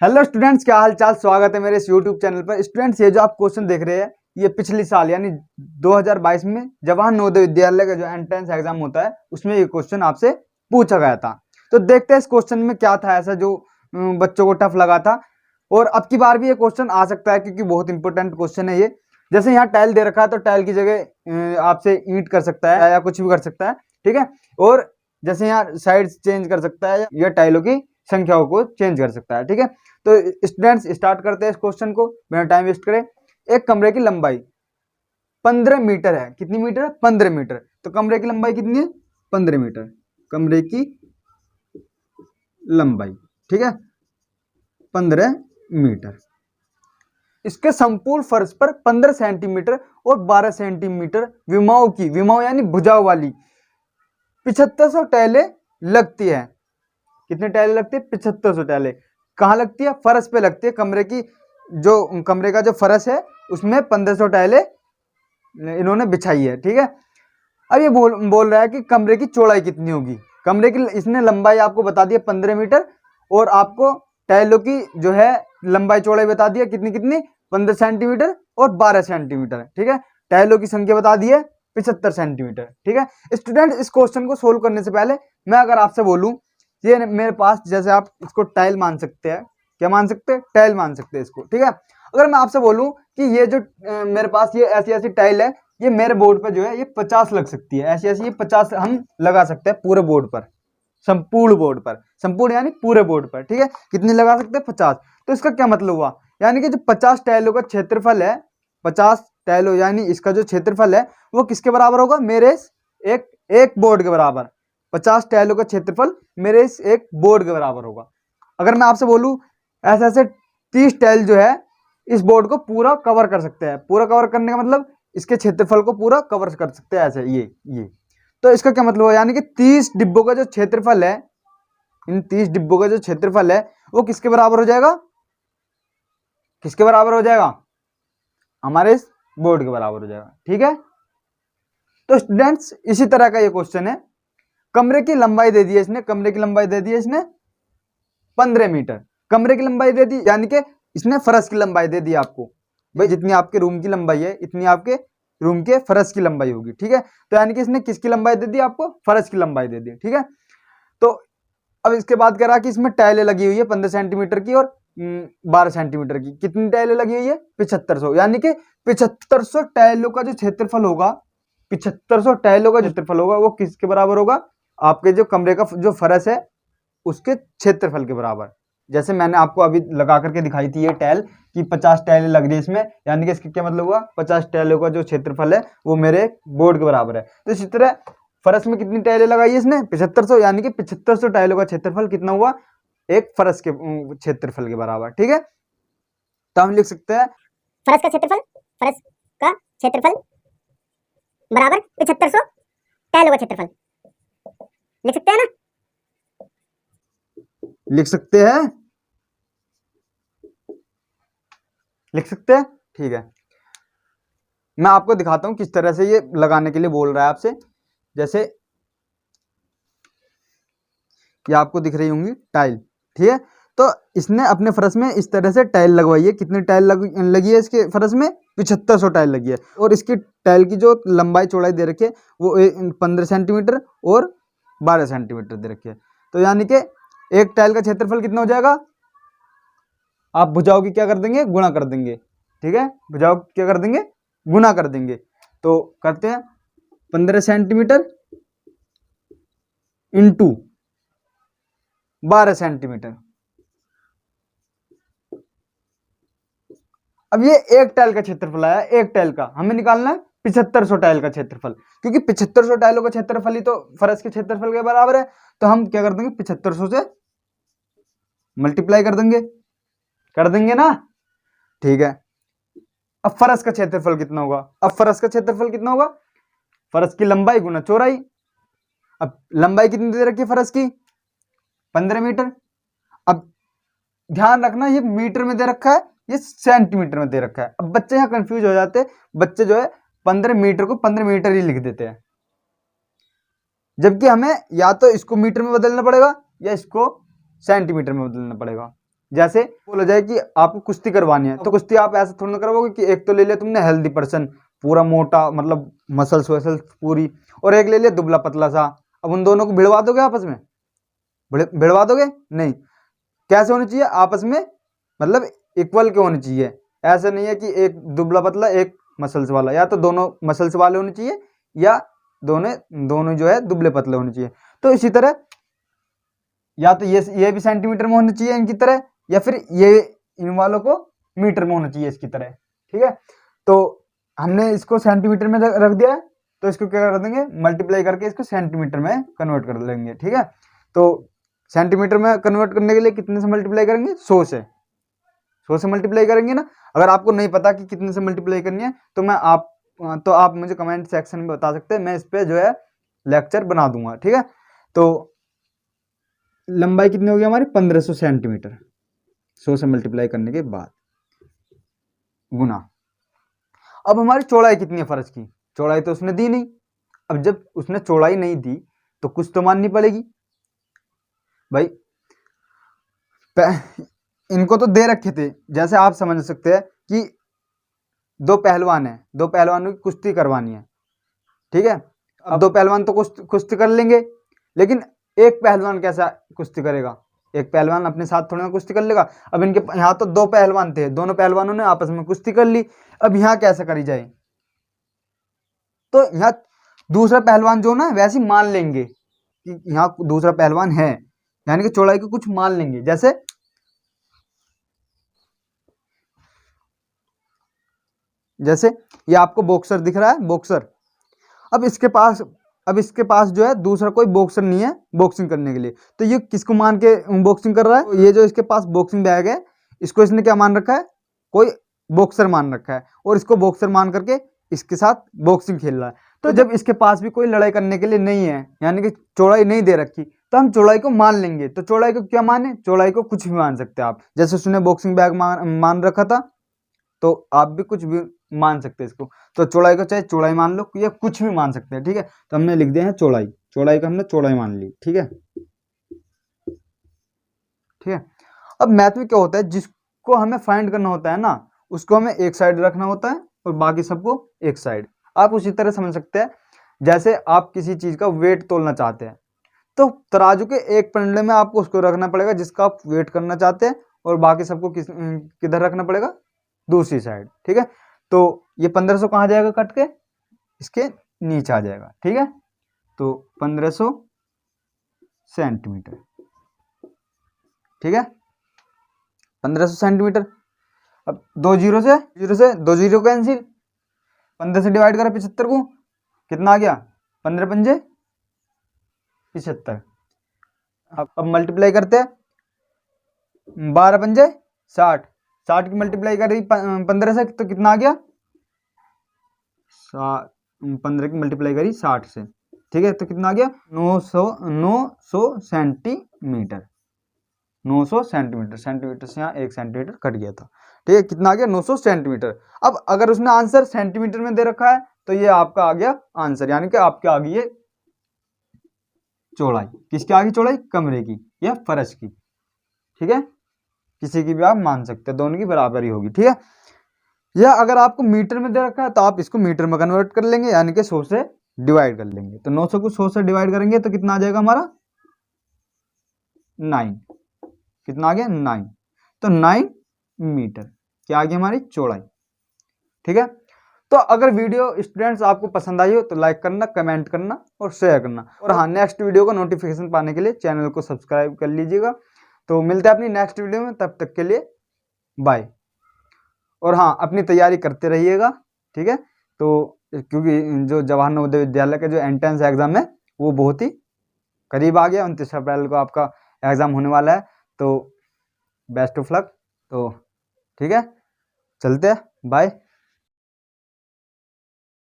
Hello students, क्या हाल चाल। स्वागत है मेरे इस यूट्यूब चैनल पर। स्टूडेंट्स, ये जो आप क्वेश्चन देख रहे हैं ये पिछले साल यानी 2022 में जवाहर नवोदय विद्यालय का जो एंट्रेंस एग्जाम होता है उसमें ये क्वेश्चन आपसे पूछा गया था। तो देखते हैं इस क्वेश्चन में क्या था ऐसा जो बच्चों को टफ लगा था। और अब की बार भी ये क्वेश्चन आ सकता है क्योंकि बहुत इंपॉर्टेंट क्वेश्चन है ये। जैसे यहाँ टाइल दे रखा है तो टाइल की जगह आपसे ईंट कर सकता है या कुछ भी कर सकता है, ठीक है। और जैसे यहाँ साइड चेंज कर सकता है या टाइलों की संख्याओं को चेंज कर सकता है, ठीक है। तो स्टूडेंट्स स्टार्ट करते हैं इस क्वेश्चन को बिना टाइम वेस्ट करें। एक कमरे की लंबाई 15 मीटर है। कितनी मीटर है? 15 मीटर। तो कमरे की लंबाई कितनी है? 15 मीटर। कमरे की लंबाई, ठीक है, 15 मीटर। इसके संपूर्ण फर्श पर 15 सेंटीमीटर और 12 सेंटीमीटर विमाओं की, विमाओं यानी भुजाओं वाली 7500 टाइलें लगती है। कितनी टाइलें लगती है? 7500 टाइलें। कहाँ लगती है? फर्श पे लगती है। कमरे का जो फर्श है उसमें 1500 टाइलें इन्होंने बिछाई है, ठीक है। अब ये बोल रहा है कि कमरे की चौड़ाई कितनी होगी। कमरे की इसने लंबाई आपको बता दिया 15 मीटर और आपको टाइलों की जो है लंबाई चौड़ाई बता दिया कितनी कितनी, 15 सेंटीमीटर और 12 सेंटीमीटर, ठीक है। टाइलों की संख्या बता दी है 75 सेंटीमीटर, ठीक है। स्टूडेंट, इस क्वेश्चन को सोल्व करने से पहले मैं अगर आपसे बोलूं, ये मेरे पास, जैसे आप इसको टाइल मान सकते हैं, क्या मान सकते हैं? टाइल मान सकते हैं इसको, ठीक है। अगर मैं आपसे बोलूं कि ये जो मेरे पास ये ऐसी ऐसी टाइल है, ये मेरे बोर्ड पर जो है ये 50 लग सकती है, ऐसी ऐसी ये 50 हम लगा सकते हैं पूरे बोर्ड पर, संपूर्ण बोर्ड पर, संपूर्ण यानी पूरे बोर्ड पर, ठीक है। कितनी लगा सकते हैं? 50। तो इसका क्या मतलब हुआ? यानी कि जो 50 टाइलों का क्षेत्रफल है, 50 टाइलों यानी इसका जो क्षेत्रफल है वो किसके बराबर होगा? मेरे एक बोर्ड के बराबर। 50 टाइलों का क्षेत्रफल मेरे इस एक बोर्ड के बराबर होगा। अगर मैं आपसे बोलूं ऐसे ऐसे 30 टाइल जो है इस बोर्ड को पूरा कवर कर सकते हैं। पूरा कवर करने का मतलब इसके क्षेत्रफल को पूरा कवर कर सकते हैं, ऐसे ये। तो इसका क्या मतलब है? यानी कि 30 डिब्बों का जो क्षेत्रफल है, इन 30 डिब्बों का जो क्षेत्रफल है वो किसके बराबर हो जाएगा? किसके बराबर हो जाएगा? हमारे इस बोर्ड के बराबर हो जाएगा, ठीक है। तो स्टूडेंट्स, इसी तरह का ये क्वेश्चन है। कमरे की लंबाई दे दी है इसने, कमरे की लंबाई दे दी है इसने 15 मीटर। कमरे की लंबाई दे दी यानी कि इसने फर्श की लंबाई दे दी आपको। भाई जितनी आपके रूम की लंबाई है इतनी आपके रूम के फर्श की लंबाई होगी, ठीक है। तो यानी कि इसने किसकी लंबाई दे दी? आपको फर्श की लंबाई दे दी, ठीक है। तो अब इसके बाद कह रहा कि इसमें टाइलें लगी हुई है 15 सेंटीमीटर की और 12 सेंटीमीटर की। कितनी टाइलें लगी हुई है? 7500। यानी कि 7500 टाइलों का जो क्षेत्रफल होगा, 7500 टाइलों का क्षेत्रफल होगा वो किसके बराबर होगा? आपके जो कमरे का जो फर्श है उसके क्षेत्रफल के बराबर। जैसे मैंने आपको अभी लगा करके दिखाई थी ये टाइल कि 50 टाइलें लग रही है इसमें, यानी कि इसका क्या मतलब हुआ? 50 टाइलों का जो क्षेत्रफल है वो मेरे बोर्ड के बराबर है। तो इसी तरह फर्श में कितनी टाइलें लगाई है इसने? 7500। यानी कि 7500 टाइलों का क्षेत्रफल कितना हुआ? एक फर्श के क्षेत्रफल के बराबर, ठीक है। तो हम लिख सकते हैं फर्श का क्षेत्रफल, फर्श का क्षेत्रफल बराबर 7500 टाइलों का क्षेत्रफल। लिख सकते हैं ना? लिख सकते हैं, लिख सकते हैं, ठीक है। मैं आपको दिखाता हूं किस तरह से ये लगाने के लिए बोल रहा है आपसे। जैसे ये आपको दिख रही होंगी टाइल, ठीक है। तो इसने अपने फर्श में इस तरह से टाइल लगवाई है। कितनी टाइल लगी है इसके फर्श में? 7500 टाइल लगी है। और इसकी टाइल की जो लंबाई चौड़ाई दे रखी है वो 15 सेंटीमीटर और 12 सेंटीमीटर दे रखी है। तो यानी कि एक टाइल का क्षेत्रफल कितना हो जाएगा? आप भुजाओं की क्या कर देंगे? गुणा कर देंगे, ठीक है। भुजाओं की क्या कर देंगे? गुणा कर देंगे। तो करते हैं 15 सेंटीमीटर इंटू 12 सेंटीमीटर। अब ये एक टाइल का क्षेत्रफल आया, एक टाइल का हमें निकालना है 7500 टाइल का क्षेत्रफल, क्योंकि 7500 टाइलों का क्षेत्रफल ही तो फर्श के क्षेत्रफल के बराबर है। तो हम क्या कर देंगे? 7500 से मल्टीप्लाई कर देंगे ना, ठीक है। अब फर्श का क्षेत्रफल कितना होगा? अब फर्श का क्षेत्रफल कितना होगा? फर्श की लंबाई गुना चौड़ाई। अब लंबाई कितनी दे रखी है फर्श की? 15 मीटर। अब ध्यान रखना ये मीटर में दे रखा है, ये सेंटीमीटर में दे रखा है। अब बच्चे यहाँ कंफ्यूज हो जाते हैं। बच्चे जो है 15 मीटर को 15 मीटर ही लिख देते हैं, जबकि हमें या तो इसको मीटर में बदलना पड़ेगा या इसको सेंटीमीटर में बदलना पड़ेगा। जैसे बोला जाए कि आपको कुश्ती करवानी है, तो कुश्ती आप ऐसा थोड़ा ना करवाओगे कि एक तो ले लिया तुमने हेल्दी पर्सन, पूरा मोटा, मतलब मसल्स वसल्स पूरी, और एक ले लिया दुबला पतला सा। अब उन दोनों को भिड़वा दोगे आपस में? भिड़वा दोगे नहीं। कैसे होनी चाहिए आपस में, मतलब इक्वल के होनी चाहिए। ऐसा नहीं है कि एक दुबला पतला एक मसल्स वाला, या तो दोनों मसल्स वाले होने चाहिए या दोनों जो है दुबले पतले होने चाहिए। तो इसी तरह या तो ये भी सेंटीमीटर में होना चाहिए इनकी तरह, या फिर ये इन वालों को मीटर में होना चाहिए इसकी तरह। ठीक है, तो हमने इसको सेंटीमीटर में रख दिया है, तो इसको क्या कर देंगे, मल्टीप्लाई करके इसको सेंटीमीटर में कन्वर्ट कर लेंगे। ठीक है, तो सेंटीमीटर में कन्वर्ट करने के लिए कितने से मल्टीप्लाई करेंगे, 100 से मल्टीप्लाई करेंगे ना। अगर आपको नहीं पता कि कितने से मल्टीप्लाई करनी है तो आप मुझे कमेंट सेक्शन में बता सकते हैं, मैं इस पे जो है लेक्चर बना दूंगा। ठीक है, तो लंबाई कितनी होगी हमारी, 1500 सेंटीमीटर। 100 से मल्टीप्लाई करने के बाद गुना। अब हमारी चौड़ाई कितनी है फर्श की, चौड़ाई तो उसने दी नहीं। अब जब उसने चौड़ाई नहीं दी तो कुछ तो माननी पड़ेगी भाई। इनको तो दे रखे थे, जैसे आप समझ सकते हैं कि दो पहलवान हैं, दो पहलवानों की कुश्ती करवानी है। ठीक है, अब दो पहलवान तो कुश्ती कर लेंगे, लेकिन एक पहलवान कैसा कुश्ती करेगा, एक पहलवान अपने साथ थोड़ी ना कुश्ती कर लेगा। अब इनके यहाँ तो दो पहलवान थे, दोनों पहलवानों ने आपस में कुश्ती कर ली। अब यहाँ कैसे करी जाए, तो यहाँ दूसरा पहलवान जो ना वैसे मान लेंगे कि यहाँ दूसरा पहलवान है, यानी कि चौड़ाई को कुछ मान लेंगे। जैसे ये आपको बॉक्सर दिख रहा है, बॉक्सर। अब इसके पास जो है दूसरा कोई बॉक्सर नहीं है बॉक्सिंग करने के लिए, तो ये किसको मान के बॉक्सिंग कर रहा है, ये जो इसके पास बॉक्सिंग बैग है इसको इसने क्या मान रखा है, कोई बॉक्सर मान रखा है, और इसको बॉक्सर मान करके इसके साथ बॉक्सिंग खेल रहा है। तो जब इसके पास भी कोई लड़ाई करने के लिए नहीं है, यानी कि चौड़ाई नहीं दे रखी, तो हम चौड़ाई को मान लेंगे। तो चौड़ाई को क्या माने, चौड़ाई को कुछ भी मान सकते हैं आप। जैसे उसने बॉक्सिंग बैग मान रखा था, तो आप भी कुछ भी मान सकते हैं इसको। तो चौड़ाई को चाहे चौड़ाई मान लो या कुछ भी मान सकते हैं। ठीक है, तो हमने लिख दिया है चौड़ाई, चौड़ाई का हमने चौड़ाई मान ली। ठीक है, ठीक है। अब मैथ में क्या होता है, जिसको हमें फाइंड करना होता है ना, उसको हमें एक साइड रखना होता है और बाकी सबको एक साइड। आप उसी तरह समझ सकते हैं, जैसे आप किसी चीज का वेट तोलना चाहते हैं, तो तराजू के एक पंडे में आपको उसको रखना पड़ेगा जिसका आप वेट करना चाहते हैं, और बाकी सबको किधर रखना पड़ेगा, दूसरी साइड। ठीक है, तो ये 1500 कहाँ जाएगा, कट के इसके नीचे आ जाएगा। ठीक है, तो 1500 सेंटीमीटर। ठीक है, 1500 सेंटीमीटर। अब दो जीरो से दो जीरो कैंसिल, 15 से डिवाइड करा 75 को, कितना आ गया, 15 पंजे 75। अब मल्टीप्लाई करते हैं, 12 पंजे 60, 60 की मल्टीप्लाई करी 15 से, तो कितना आ गया, 15 की मल्टीप्लाई करी 60 से। ठीक है, तो कितना आ गया, 900 सेंटीमीटर। 900 सेंटीमीटर, सेंटीमीटर से यहाँ 1 सेंटीमीटर कट गया था। ठीक है, कितना आ गया, 900 सेंटीमीटर। अब अगर उसने आंसर सेंटीमीटर में दे रखा है, तो ये आपका आ गया आंसर, यानी कि आपके आ गई ये चौड़ाई। किसकी आ गई चौड़ाई, कमरे की या फर्श की। ठीक है, किसी की भी आप मान सकते हैं, दोनों की बराबर ही होगी। ठीक है, या अगर आपको मीटर में दे रखा है तो आप इसको मीटर में कन्वर्ट कर लेंगे, यानी कि 100 से डिवाइड कर लेंगे। तो 900 को 100 से डिवाइड करेंगे तो कितना आ जाएगा हमारा, 9। कितना आ गया, 9। तो 9 मीटर क्या आ गई हमारी चौड़ाई। ठीक है, तो अगर वीडियो स्टूडेंट्स आपको पसंद आई हो तो लाइक करना, कमेंट करना और शेयर करना। और हाँ, नेक्स्ट वीडियो को नोटिफिकेशन पाने के लिए चैनल को सब्सक्राइब कर लीजिएगा। तो मिलते हैं अपनी नेक्स्ट वीडियो में, तब तक के लिए बाय। और हाँ, अपनी तैयारी करते रहिएगा। ठीक है, तो क्योंकि जो जवाहर नवोदय विद्यालय का जो एंट्रेंस एग्जाम है वो बहुत ही करीब आ गया, 29 अप्रैल को आपका एग्जाम होने वाला है। तो बेस्ट ऑफ लक। तो ठीक है, चलते हैं, बाय।